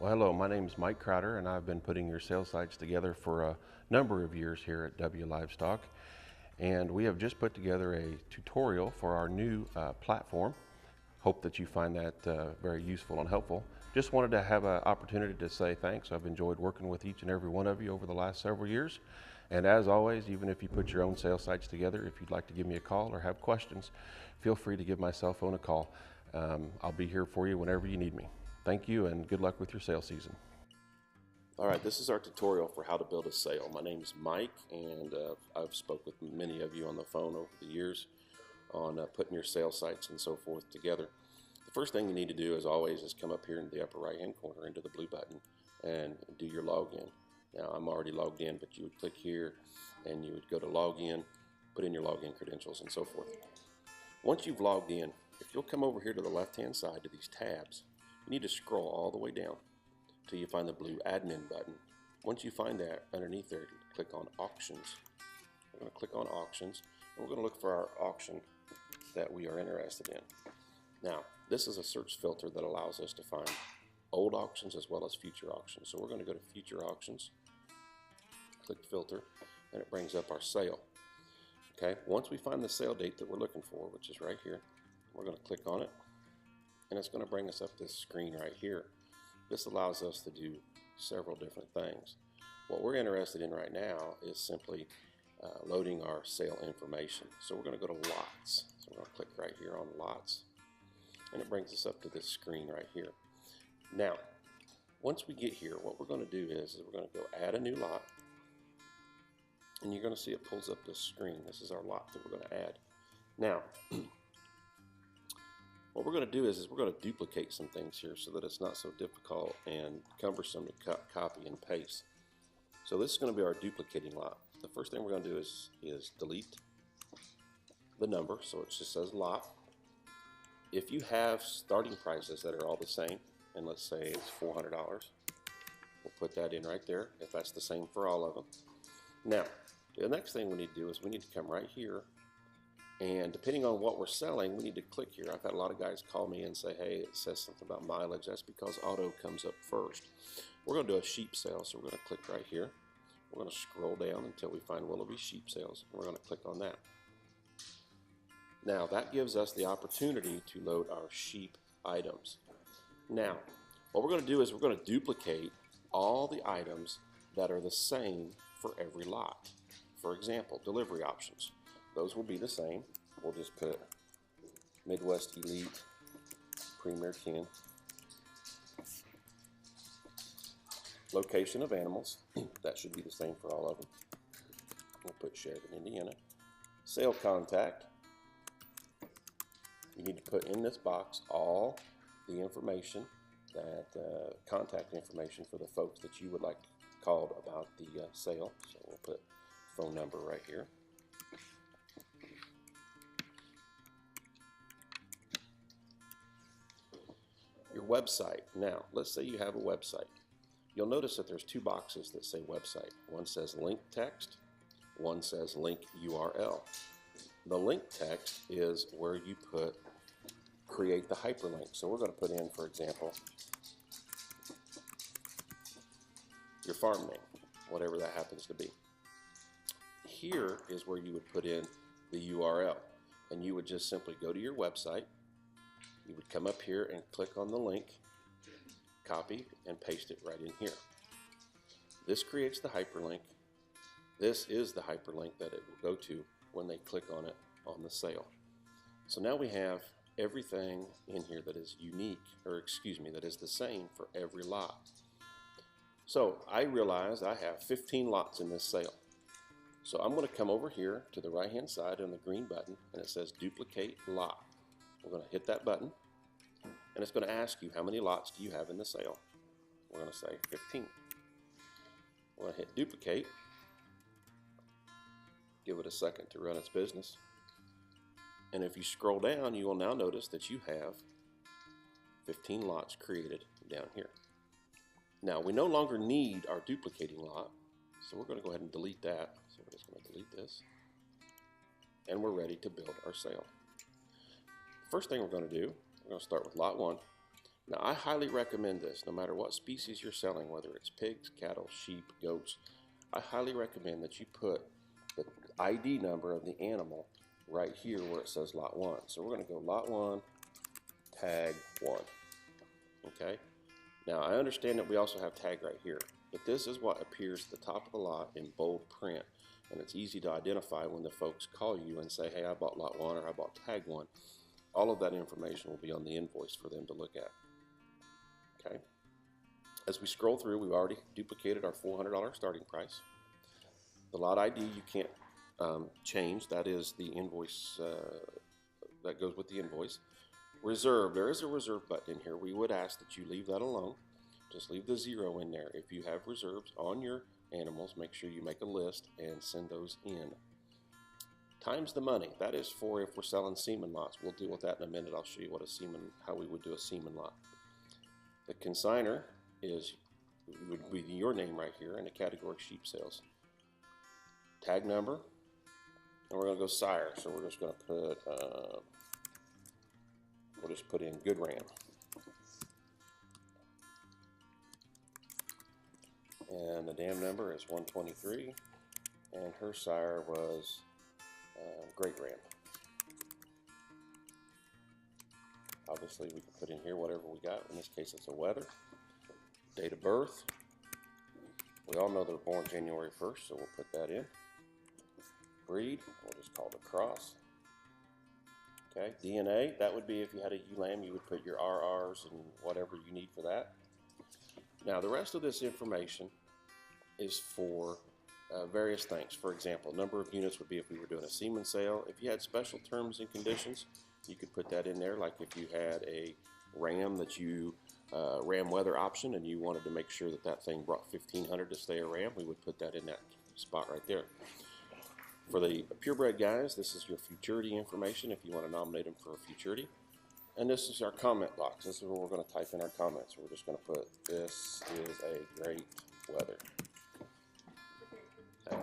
Well, hello, my name is Mike Crowder, and I've been putting your sales sites together for a number of years here at W Livestock. And we have just put together a tutorial for our new platform. Hope that you find that very useful and helpful. Just wanted to have an opportunity to say thanks. I've enjoyed working with each and every one of you over the last several years. And as always, even if you put your own sales sites together, if you'd like to give me a call or have questions, feel free to give my cell phone a call. I'll be here for you whenever you need me. Thank you, and good luck with your sales season. All right, this is our tutorial for how to build a sale. My name is Mike, and I've spoke with many of you on the phone over the years on putting your sales sites and so forth together. The first thing you need to do, as always, is come up here in the upper right-hand corner into the blue button and do your login. Now, I'm already logged in, but you would click here, and you would go to login, put in your login credentials, and so forth. Once you've logged in, if you'll come over here to the left-hand side to these tabs, you need to scroll all the way down till you find the blue admin button. Once you find that, underneath there, click on auctions. We're going to click on auctions, and we're going to look for our auction that we are interested in. Now, this is a search filter that allows us to find old auctions as well as future auctions. So we're going to go to future auctions, click filter, and it brings up our sale. Okay, once we find the sale date that we're looking for, which is right here, we're going to click on it, and it's going to bring us up this screen right here. This allows us to do several different things. What we're interested in right now is simply loading our sale information. So we're going to go to lots. So we're going to click right here on lots, and it brings us up to this screen right here. Now, once we get here, what we're going to do is we're going to go add a new lot, and you're going to see it pulls up this screen. This is our lot that we're going to add. Now, what we're going to do is we're going to duplicate some things here so that it's not so difficult and cumbersome to copy and paste. So this is going to be our duplicating lot. The first thing we're going to do is delete the number, so it just says lot. If you have starting prices that are all the same, and let's say it's $400, we'll put that in right there if that's the same for all of them. Now, the next thing we need to do is we need to come right here, and depending on what we're selling, we need to click here. I've had a lot of guys call me and say, hey, it says something about mileage. That's because auto comes up first. We're going to do a sheep sale, so we're going to click right here. We're going to scroll down until we find Willoughby Sheep Sales, and we're going to click on that. Now, that gives us the opportunity to load our sheep items. Now, what we're going to do is we're going to duplicate all the items that are the same for every lot. For example, delivery options. Those will be the same. We'll just put Midwest Elite Premier Kin. Location of animals. That should be the same for all of them. We'll put Sheridan, Indiana. Sale contact. You need to put in this box all the information, that contact information for the folks that you would like called about the sale. So we'll put phone number right here. Your website. Now, let's say you have a website. You'll notice that there's two boxes that say website. One says link text, one says link URL. The link text is where you create the hyperlink. So we're going to put in, for example, your farm name, whatever that happens to be. Here is where you would put in the URL, and you would just simply go to your website. You would come up here and click on the link, copy, and paste it right in here. This creates the hyperlink. This is the hyperlink that it will go to when they click on it on the sale. So now we have everything in here that is unique, or excuse me, that is the same for every lot. So I realize I have 15 lots in this sale. So I'm going to come over here to the right hand side on the green button, and it says duplicate lot. We're going to hit that button, and it's going to ask you how many lots do you have in the sale. We're going to say 15. We're going to hit duplicate. Give it a second to run its business. And if you scroll down, you will now notice that you have 15 lots created down here. Now, we no longer need our duplicating lot, so we're going to go ahead and delete that. So we're just going to delete this, and we're ready to build our sale. First thing we're going to do, we're going to start with lot 1. Now, I highly recommend this, no matter what species you're selling, whether it's pigs, cattle, sheep, goats. I highly recommend that you put the ID number of the animal right here where it says lot 1. So we're going to go lot 1, tag 1. Okay? Now, I understand that we also have tag right here, but this is what appears at the top of the lot in bold print, and it's easy to identify when the folks call you and say, hey, I bought lot 1 or I bought tag 1. All of that information will be on the invoice for them to look at. Okay? As we scroll through, we've already duplicated our $400 starting price. The lot ID you can't change. That is the invoice that goes with the invoice. Reserve, there is a reserve button in here. We would ask that you leave that alone. Just leave the 0 in there. If you have reserves on your animals, make sure you make a list and send those in. Times the money. That is for if we're selling semen lots. We'll deal with that in a minute. I'll show you how we would do a semen lot. The consigner would be your name right here in the category sheep sales. Tag number, and we're going to go sire. So we're just going to put we'll just put in good ram. And the dam number is 123, and her sire was great ram. Obviously, we can put in here whatever we got. In this case, it's a wether. Date of birth. We all know they're born January 1st, so we'll put that in. Breed, we'll just call it a cross. Okay, DNA, that would be if you had a ewe lamb, you would put your RRs and whatever you need for that. Now, the rest of this information is for various things. For example, number of units would be if we were doing a semen sale. If you had special terms and conditions, you could put that in there, like if you had a ram that you ram weather option and you wanted to make sure that that thing brought 1,500 to stay a ram, we would put that in that spot right there. For the purebred guys, this is your futurity information if you want to nominate them for a futurity. And this is our comment box. This is where we're going to type in our comments. We're just going to put, this is a great weather. Okay.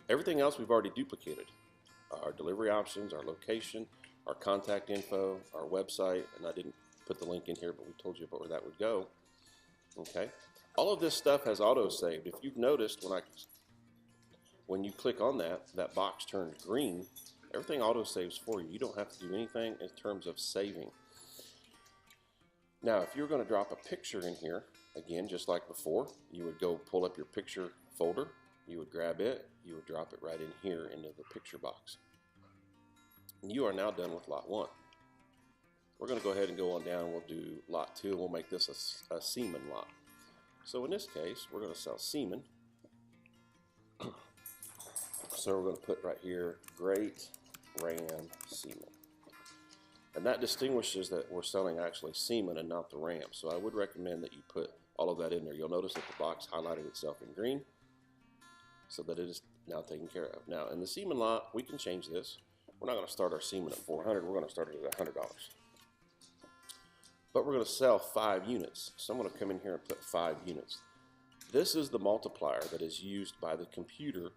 Everything else we've already duplicated. Our delivery options, our location, our contact info, our website, and I didn't put the link in here, but we told you about where that would go. Okay. All of this stuff has auto-saved. If you've noticed, when you click on that box turns green. Everything auto-saves for you. You don't have to do anything in terms of saving. Now, if you're going to drop a picture in here, again, just like before, you would go pull up your picture folder, you would grab it, you would drop it right in here into the picture box. And you are now done with lot 1. We're going to go ahead and go on down, we'll do lot 2, and we'll make this a semen lot. So in this case, we're going to sell semen. So we're going to put right here, great ram semen. And that distinguishes that we're selling actually semen and not the ram. So I would recommend that you put all of that in there. You'll notice that the box highlighted itself in green so that it is now taken care of. Now in the semen lot, we can change this. We're not going to start our semen at $400. We're going to start it at $100. But we're going to sell 5 units. So I'm going to come in here and put 5 units. This is the multiplier that is used by the computer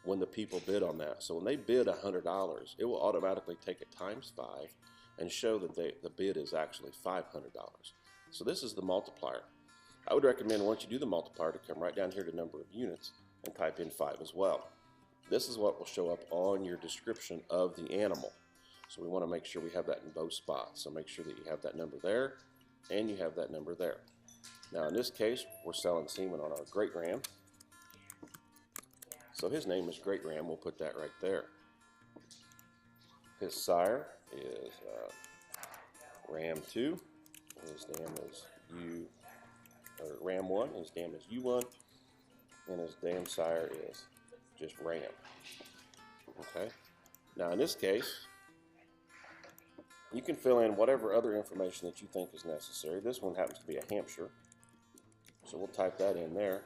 when the people bid on that. So when they bid $100, it will automatically take it times 5 and show that the bid is actually $500. So this is the multiplier. I would recommend once you do the multiplier to come right down here to number of units and type in 5 as well. This is what will show up on your description of the animal. So we want to make sure we have that in both spots. So make sure that you have that number there and you have that number there. Now in this case, we're selling semen on our great ram. So his name is Great Ram. We'll put that right there. His sire is Ram 2. His dam is Ram 1. His dam is U1. And his dam sire is just Ram. Okay. Now in this case, you can fill in whatever other information that you think is necessary. This one happens to be a Hampshire. So we'll type that in there.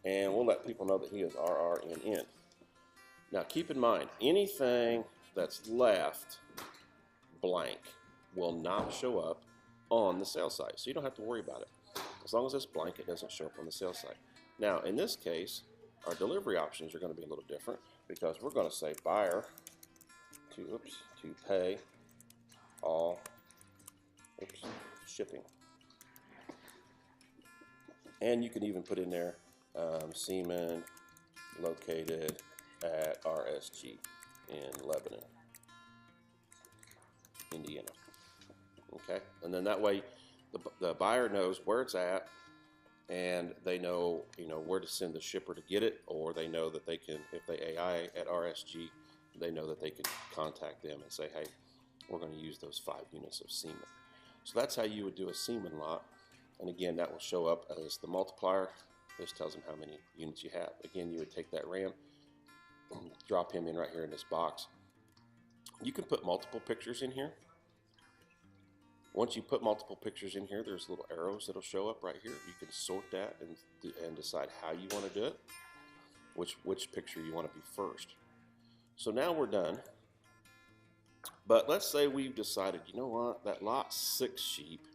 And we'll let people know that he is RRNN. Now keep in mind, anything that's left blank will not show up on the sales site. So you don't have to worry about it. As long as it's blank, it doesn't show up on the sales site. Now in this case, our delivery options are going to be a little different because we're going to say buyer to pay all shipping. And you can even put in there seaman located at RSG in Lebanon, Indiana. Okay, and then that way the buyer knows where it's at, and they know, where to send the shipper to get it, or they know that they can, if they AI at RSG, they know that they can contact them and say, hey, we're going to use those 5 units of semen. So that's how you would do a semen lot. And again, that will show up as the multiplier. This tells them how many units you have. Again, you would take that ram, drop him in right here in this box. You can put multiple pictures in here. Once you put multiple pictures in here, there's little arrows that'll show up right here. You can sort that and decide how you want to do it, which picture you want to be first. So now we're done. But let's say we've decided, you know what, that lot 6 sheep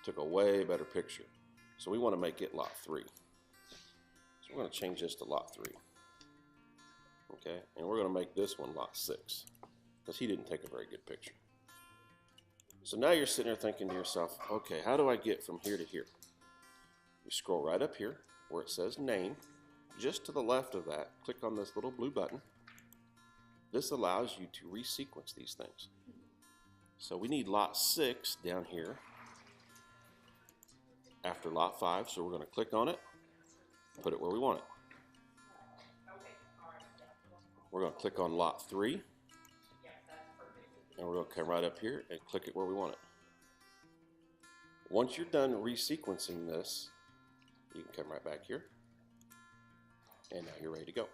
took a way better picture. So we want to make it lot 3. So we're going to change this to lot 3. Okay, and we're going to make this one lot 6 because he didn't take a very good picture. So now you're sitting there thinking to yourself, okay, how do I get from here to here? You scroll right up here where it says name. Just to the left of that, click on this little blue button. This allows you to resequence these things. So we need lot 6 down here after lot 5, so we're going to click on it, put it where we want it. We're going to click on lot 3. And we're going to come right up here and click it where we want it. Once you're done resequencing this, you can come right back here. And now you're ready to go.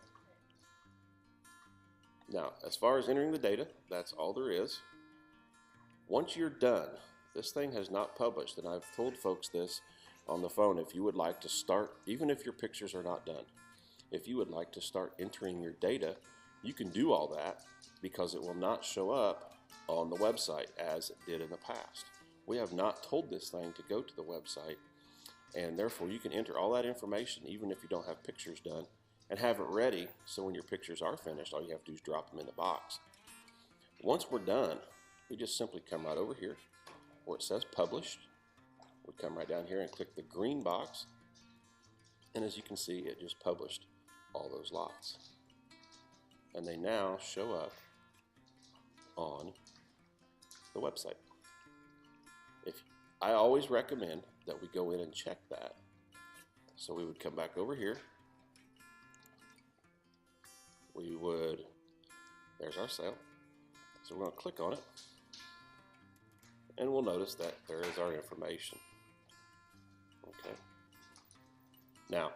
Now, as far as entering the data, that's all there is. Once you're done, this thing has not published, and I've told folks this on the phone, if you would like to start, even if your pictures are not done, if you would like to start entering your data, you can do all that because it will not show up on the website as it did in the past. We have not told this thing to go to the website, and therefore you can enter all that information even if you don't have pictures done and have it ready, so when your pictures are finished, all you have to do is drop them in the box. Once we're done, we just simply come right over here where it says published. We come right down here and click the green box, and as you can see, it just published all those lots, and they now show up on the website. I always recommend that we go in and check that. So we would come back over here. There's our sale. So we're going to click on it. And we'll notice that there is our information. Okay. Now,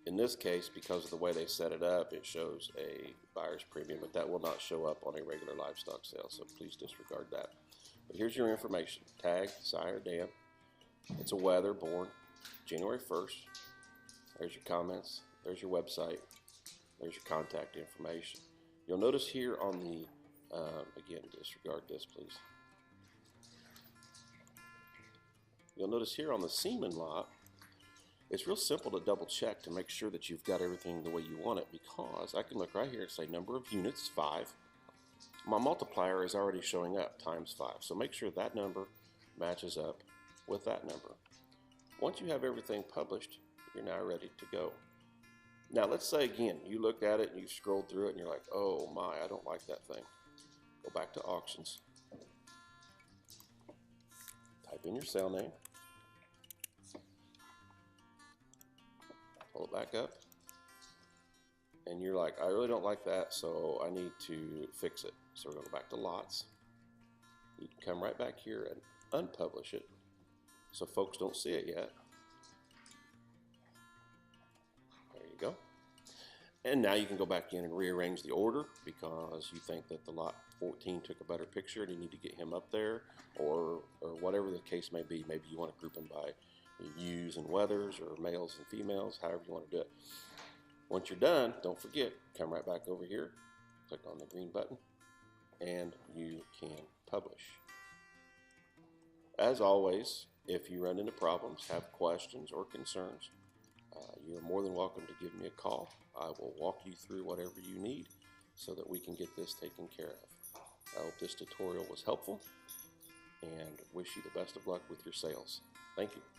in this case, because of the way they set it up, it shows a buyer's premium, but that will not show up on a regular livestock sale, so please disregard that. But here's your information. Tag, sire, dam. It's a wether, born January 1st. There's your comments. There's your website. There's your contact information. You'll notice here on the, again, disregard this, please. You'll notice here on the semen lot, it's real simple to double check to make sure that you've got everything the way you want it, because I can look right here and say number of units, 5. My multiplier is already showing up, times 5. So make sure that number matches up with that number. Once you have everything published, you're now ready to go. Now let's say again, you look at it and you scroll through it and you're like, oh my, I don't like that thing. Go back to auctions. Type in your sale name. Pull it back up. And you're like, I really don't like that, so I need to fix it. So we're going to go back to lots. You can come right back here and unpublish it so folks don't see it yet. There you go. And now you can go back in and rearrange the order because you think that the lot 14 took a better picture and you need to get him up there, or whatever the case may be. Maybe you want to group them by ewes and wethers, or males and females, however you want to do it. Once you're done, don't forget, come right back over here, click on the green button, and you can publish. As always, if you run into problems, have questions or concerns, you're more than welcome to give me a call. I will walk you through whatever you need so that we can get this taken care of. I hope this tutorial was helpful, and wish you the best of luck with your sales. Thank you.